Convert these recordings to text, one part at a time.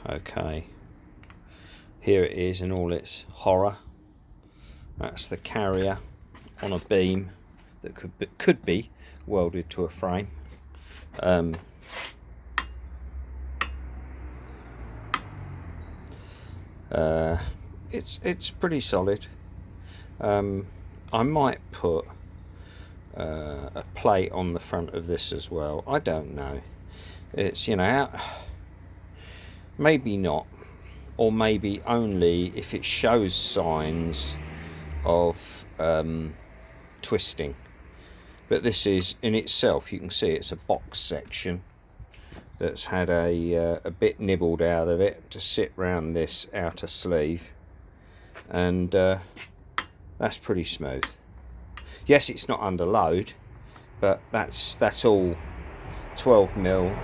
Okay, here it is in all its horror. That's the carrier on a beam that could be welded to a frame. It's pretty solid. I might put a plate on the front of this as well. I don't know. It's, you know, maybe not, or maybe only if it shows signs of twisting. But this is in itself, you can see it's a box section that's had a bit nibbled out of it to sit round this outer sleeve, and that's pretty smooth. Yes, it's not under load, but that's all 12mm,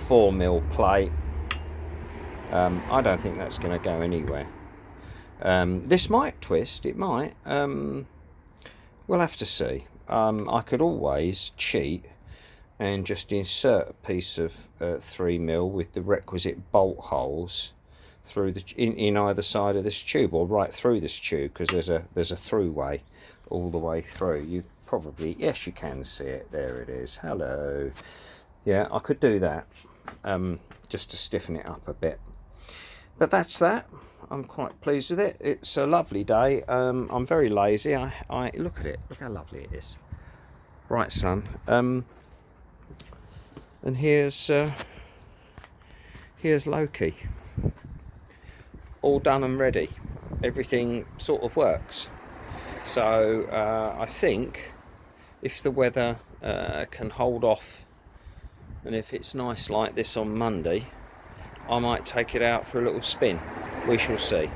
4mm plate. I don't think that's going to go anywhere. This might twist, it might. We'll have to see. I could always cheat and just insert a piece of 3mm with the requisite bolt holes through the in either side of this tube, or right through this tube, because there's a throughway all the way through. You probably, yes, you can see it. There it is. Hello. Yeah, I could do that, just to stiffen it up a bit. But that's that. I'm quite pleased with it. It's a lovely day. I'm very lazy. I look at it. Look how lovely it is. Bright sun. And here's Loki. All done and ready. Everything sort of works. So I think if the weather can hold off, and if it's nice like this on Monday, I might take it out for a little spin. We shall see.